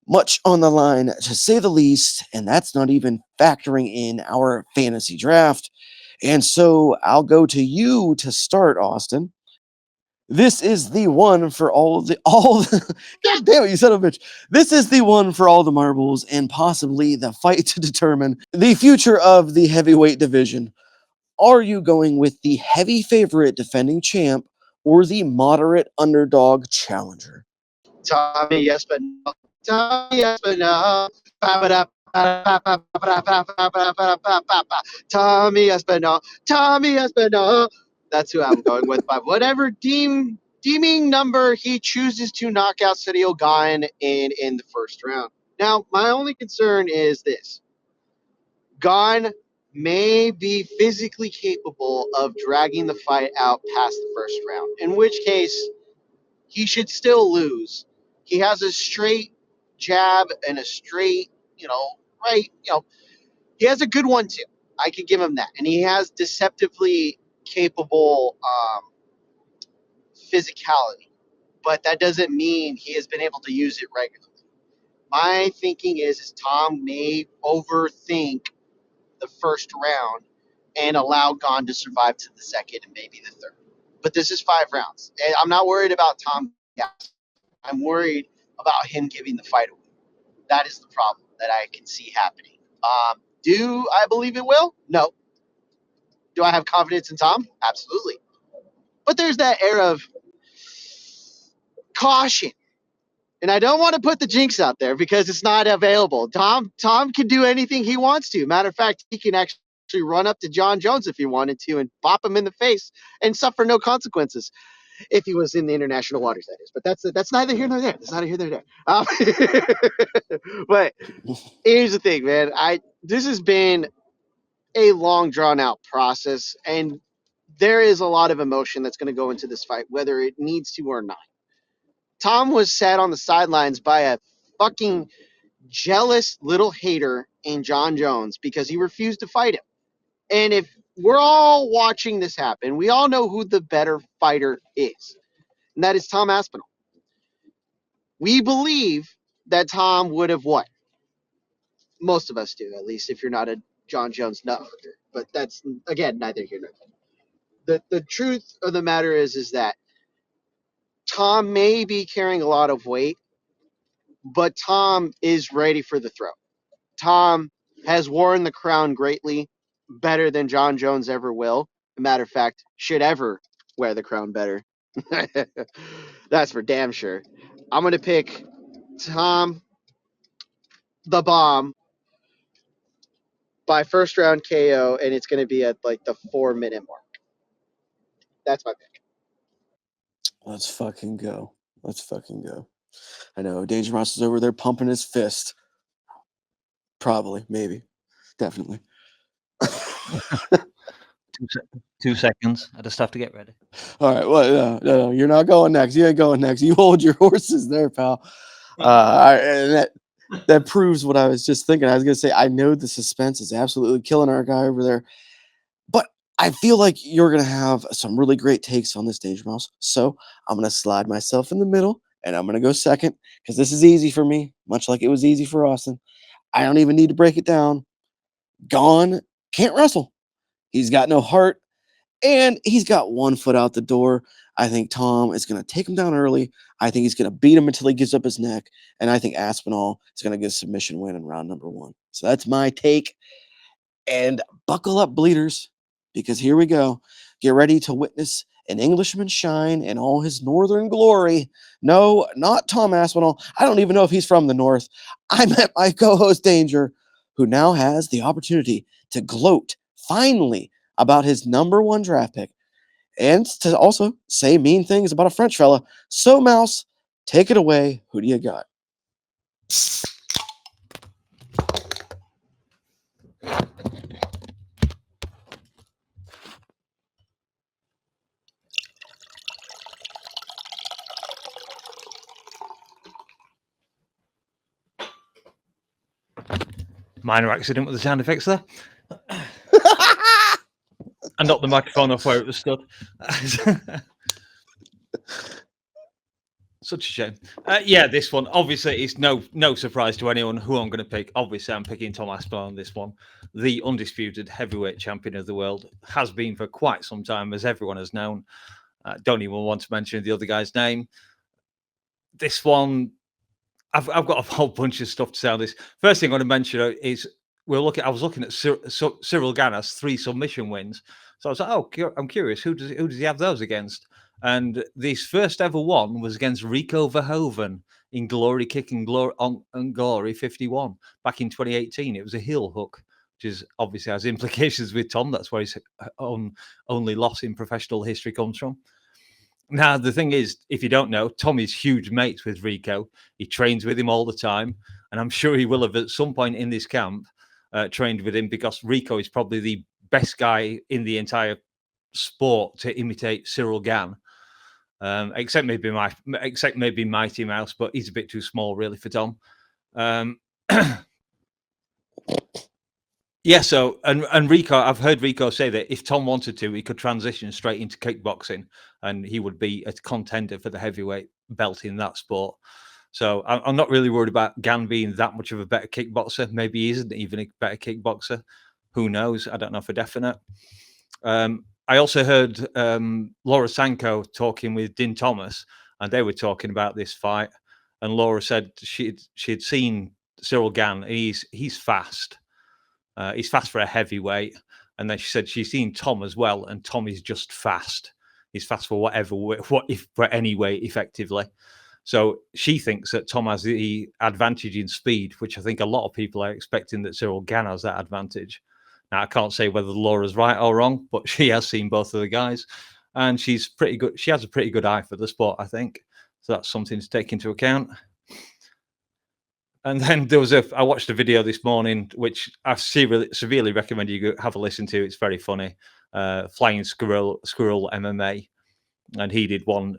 Much on the line, to say the least, and that's not even factoring in our fantasy draft. And so I'll go to you to start, Austin. This is the one for all the God damn it, you son of a bitch. This is the one for all the marbles and possibly the fight to determine the future of the heavyweight division. Are you going with the heavy favorite defending champ or the moderate underdog challenger? Tommy, yes, but no. Tommy, yes, but no. Tommy Espinal, Tommy Espinal. That's who I'm going with. By whatever deeming number he chooses to knock out Sityodog in the first round. Now, my only concern is this: Gane may be physically capable of dragging the fight out past the first round. In which case, he should still lose. He has a straight jab and a straight, right, he has a good one too. I can give him that. And he has deceptively capable physicality, but that doesn't mean he has been able to use it regularly. My thinking is Tom may overthink the first round and allow Gane to survive to the second and maybe the third. But this is 5 rounds. And I'm not worried about Tom. I'm worried about him giving the fight away. That is the problem that I can see happening. Do I believe it will? No. Do I have confidence in Tom? Absolutely. But there's that air of caution. And I don't want to put the jinx out there because it's not available. Tom can do anything he wants to. Matter of fact, he can actually run up to John Jones if he wanted to and bop him in the face and suffer no consequences if he was in the international waters, that is. But that's neither here nor there. That's neither here nor there. But here's the thing, man. This has been a long, drawn out process, and there is a lot of emotion that's going to go into this fight, whether it needs to or not. Tom was sat on the sidelines by a fucking jealous little hater in John Jones because he refused to fight him. And if we're all watching this happen, we all know who the better fighter is, and that is Tom Aspinall. We believe that Tom would have won. Most of us do, at least if you're not a John Jones nutfucker. But that's, again, neither here nor there. The truth of the matter is that Tom may be carrying a lot of weight, but Tom is ready for the throw. Tom has worn the crown greatly, better than John Jones ever will. As a matter of fact, should ever wear the crown better. That's for damn sure. I'm going to pick Tom the Bomb by first round KO, and it's going to be at like the 4-minute mark. That's my pick. Let's fucking go. Let's fucking go. I know DangerMouse is over there pumping his fist. Probably, maybe, definitely. 2 seconds. I just have to get ready. All right. Well, no, you're not going next. You ain't going next. You hold your horses there, pal. And that proves what I was just thinking. I was gonna say, I know the suspense is absolutely killing our guy over there, but I feel like you're gonna have some really great takes on this DangerMouse. So I'm gonna slide myself in the middle, and I'm gonna go second because this is easy for me, much like it was easy for Austin. I don't even need to break it down. Gane can't wrestle. He's got no heart, and he's got 1 foot out the door. I think Tom is going to take him down early. I think he's going to beat him until he gives up his neck. And I think Aspinall is going to get a submission win in round number 1. So that's my take. And buckle up, bleeders, because here we go. Get ready to witness an Englishman shine in all his northern glory. No, not Tom Aspinall. I don't even know if he's from the north. I met my co-host Danger, who now has the opportunity to gloat, finally, about his number 1 draft pick, and to also say mean things about a French fella. So, Mouse, take it away. Who do you got? Minor accident with the sound effects there. And knocked the microphone off where it was stood. Such a shame. Yeah, this one, obviously, it's no surprise to anyone who I'm going to pick. Obviously, I'm picking Tom Aspinall on this one. The undisputed heavyweight champion of the world, has been for quite some time, as everyone has known. Don't even want to mention the other guy's name. This one, I've got a whole bunch of stuff to say on this. First thing I want to mention is I was looking at Cyril Gane's 3 submission wins. So I was like, oh, I'm curious, who does he have those against? And this first ever one was against Rico Verhoeven in Glory Kicking Glory 51 back in 2018. It was a heel hook, which is obviously has implications with Tom. That's where his only loss in professional history comes from. Now, the thing is, if you don't know, Tom is huge mates with Rico. He trains with him all the time. And I'm sure he will have at some point in this camp trained with him, because Rico is probably the best guy in the entire sport to imitate Cyril Gane. Except maybe Mighty Mouse, but he's a bit too small really for Tom. Yeah, so and Rico, I've heard Rico say that if Tom wanted to, he could transition straight into kickboxing, and he would be a contender for the heavyweight belt in that sport. So I'm not really worried about Gane being that much of a better kickboxer. Maybe he isn't even a better kickboxer. Who knows? I don't know for definite. I also heard Laura Sanko talking with Din Thomas, and they were talking about this fight. And Laura said she had seen Cyril Gane. He's fast. He's fast for a heavyweight. And then she said she's seen Tom as well, and Tom is just fast. He's fast for for any weight, effectively. So she thinks that Tom has the advantage in speed, which I think a lot of people are expecting that Cyril Gane has that advantage. Now, I can't say whether Laura's right or wrong, but she has seen both of the guys, and she's pretty good. She has a pretty good eye for the sport, I think. So that's something to take into account. And then I watched a video this morning, which I severely recommend you have a listen to. It's very funny. Flying Squirrel MMA, and he did one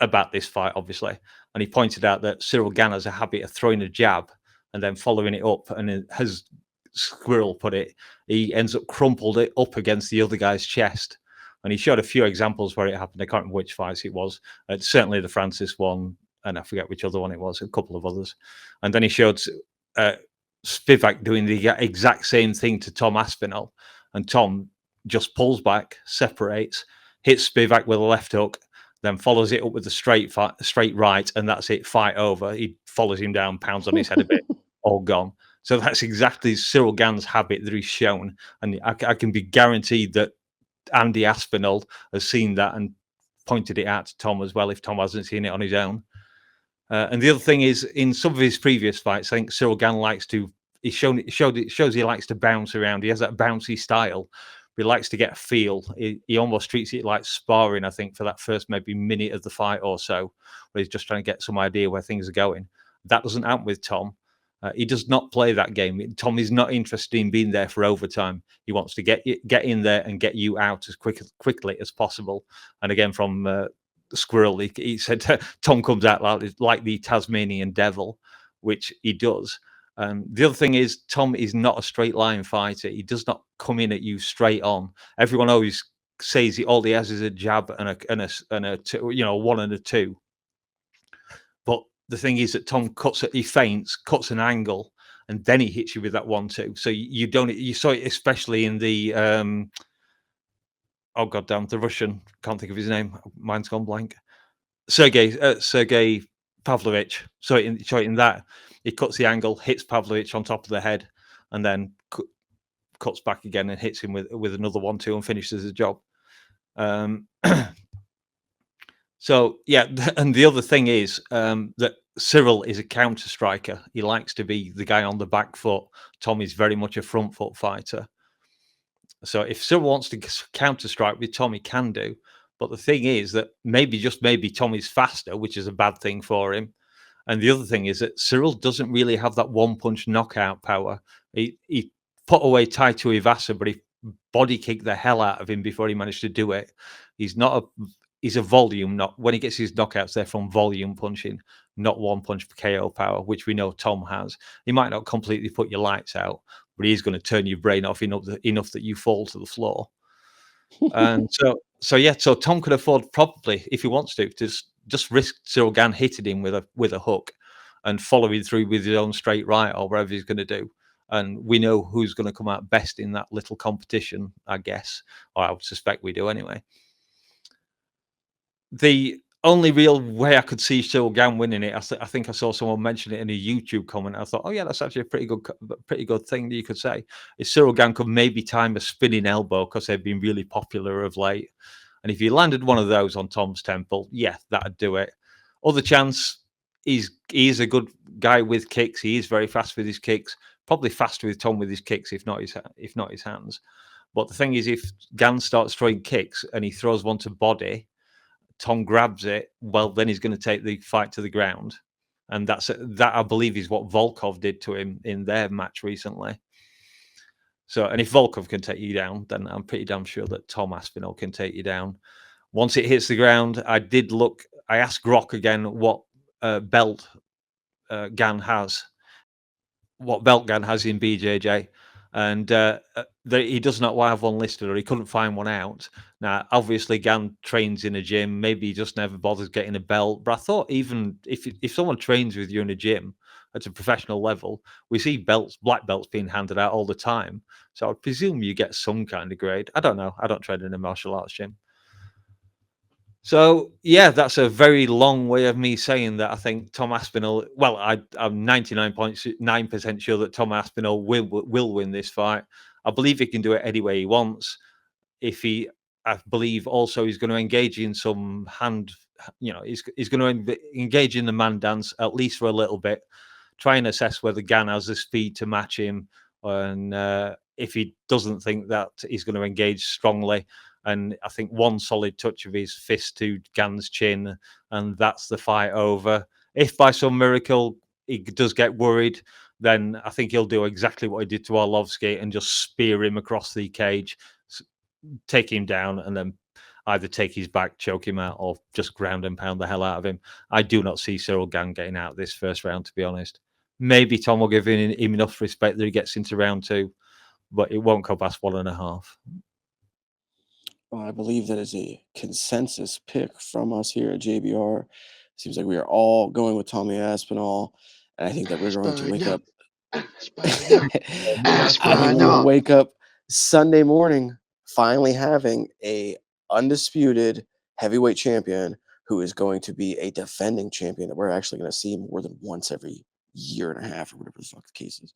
about this fight, obviously, and he pointed out that Cyril Gane has a habit of throwing a jab and then following it up, and as Squirrel put it, he ends up crumpled it up against the other guy's chest. And he showed a few examples where it happened. I can't remember which fights it was. Certainly the Francis one, and I forget which other one it was, a couple of others. And then he showed Spivak doing the exact same thing to Tom Aspinall. And Tom just pulls back, separates, hits Spivak with a left hook, then follows it up with a straight right, and that's it, fight over. He follows him down, pounds on his head a bit, all gone. So that's exactly Cyril Gane's habit that he's shown. And I can be guaranteed that Andy Aspinall has seen that and pointed it out to Tom as well, if Tom hasn't seen it on his own. And the other thing is, in some of his previous fights, I think Cyril Gane likes to, it shows he likes to bounce around. He has that bouncy style. He likes to get a feel. He almost treats it like sparring, I think, for that first maybe minute of the fight or so, where he's just trying to get some idea where things are going. That doesn't happen with Tom. He does not play that game. Tom is not interested in being there for overtime. He wants to get in there and get you out as quickly as possible. And again, from Squirrel, he said Tom comes out like the Tasmanian devil, which he does. The other thing is, Tom is not a straight line fighter. He does not come in at you straight on. Everyone always says all he has is a jab and a two, one and a two. But the thing is that Tom he feints, cuts an angle, and then he hits you with that 1-2. So you saw it especially in the oh goddamn, the Russian, can't think of his name. Mine's gone blank. Sergey Pavlovich. So in that, he cuts the angle, hits Pavlovich on top of the head, and then cuts back again and hits him with another 1-2 and finishes the job. So yeah, and the other thing is that Cyril is a counter striker. He likes to be the guy on the back foot. Tom is very much a front foot fighter. So if Cyril wants to counter strike with Tom, he can do. But the thing is that maybe Tom is faster, which is a bad thing for him. And the other thing is that Cyril doesn't really have that one punch knockout power. He put away Taito Ivasa, but he body kicked the hell out of him before he managed to do it. He's a volume, when he gets his knockouts, they're from volume punching, not one punch for KO power, which we know Tom has. He might not completely put your lights out, but he's going to turn your brain off enough that you fall to the floor. And so Tom could afford, probably, if he wants to just risk Cyril Gane hitting him with a hook and following through with his own straight right or whatever he's going to do. And we know who's going to come out best in that little competition, I guess, or I would suspect we do anyway. The only real way I could see Cyril Gane winning it, I think I saw someone mention it in a YouTube comment. I thought, oh yeah, that's actually a pretty good thing that you could say. Is Cyril Gane could maybe time a spinning elbow, because they've been really popular of late. And if he landed one of those on Tom's temple, yeah, that'd do it. Other chance, he is a good guy with kicks. He is very fast with his kicks. Probably faster with Tom with his kicks, if not his hands. But the thing is, if Gane starts throwing kicks and he throws one to body, Tom grabs it, well, then he's going to take the fight to the ground. And that I believe is what Volkov did to him in their match recently. So, and if Volkov can take you down, then I'm pretty damn sure that Tom Aspinall can take you down. Once it hits the ground, I asked Grok again what belt Gane has. What belt Gane has in BJJ. And he does not have one listed, or he couldn't find one out. Now, obviously, Gane trains in a gym. Maybe he just never bothers getting a belt. But I thought, even if someone trains with you in a gym at a professional level, we see black belts being handed out all the time. So I presume you get some kind of grade. I don't know. I don't train in a martial arts gym. So, yeah, that's a very long way of me saying that I think Tom Aspinall, well, I'm 99.9% sure that Tom Aspinall will win this fight. I believe he can do it any way he wants. I believe also he's going to engage in some he's going to engage in the man dance, at least for a little bit, try and assess whether Gane has the speed to match him. And if he doesn't think that, he's going to engage strongly. And I think one solid touch of his fist to Gane's chin, and that's the fight over. If by some miracle he does get worried, then I think he'll do exactly what he did to Arlovsky and just spear him across the cage, take him down and then either take his back, choke him out, or just ground and pound the hell out of him. I do not see Cyril Gane getting out this first round, to be honest. Maybe Tom will give him enough respect that he gets into round 2, but it won't go past 1.5. Well, I believe that is a consensus pick from us here at JBR. Seems like we are all going with Tommy Aspinall, and I think that we're going to wake up. I think we will wake up Sunday morning finally having a undisputed heavyweight champion who is going to be a defending champion that we're actually going to see more than once every year and a half or whatever the fuck the case is.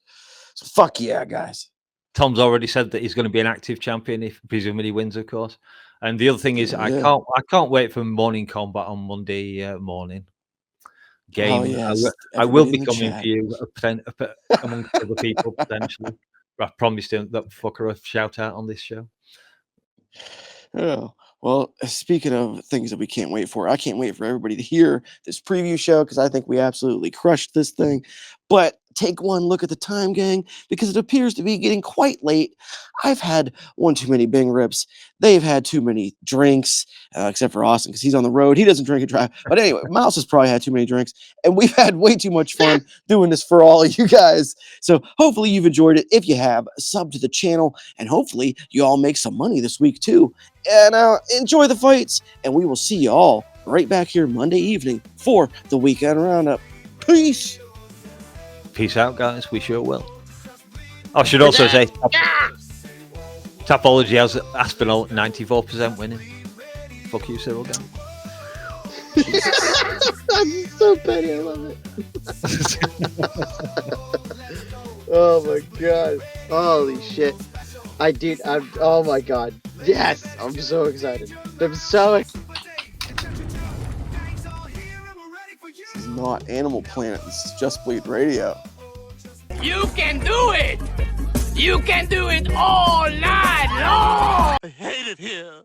So fuck yeah, guys. Tom's already said that he's going to be an active champion if presumably he wins, of course. And the other thing is, Yeah. I can't wait for morning combat on Monday morning. Game. Oh, yes. I will Everybody be in the coming chat. for you amongst other people potentially. I promised him that fucker a shout out on this show. Oh, well, speaking of things that we can't wait for, I can't wait for everybody to hear this preview show because I think we absolutely crushed this thing. But take one look at the time, gang, because it appears to be getting quite late. I've had one too many Bing Rips. They've had too many drinks, except for Austin because he's on the road. He doesn't drink and drive. But anyway, Mouse has probably had too many drinks, and we've had way too much fun doing this for all of you guys. So hopefully you've enjoyed it. If you have, sub to the channel, and hopefully you all make some money this week too. And enjoy the fights, and we will see you all right back here Monday evening for the Weekend Roundup. Peace. Peace out, guys. We sure will. I should also say, Tapology has Aspinall at 94% winning. Fuck you, Cyril Gane. That's so petty. I love it. Oh my god. Holy shit. Oh my god. Yes. I'm so excited. I'm so excited. This is not Animal Planet. This is Just Bleed Radio. You can do it! You can do it all night long! I hate it here.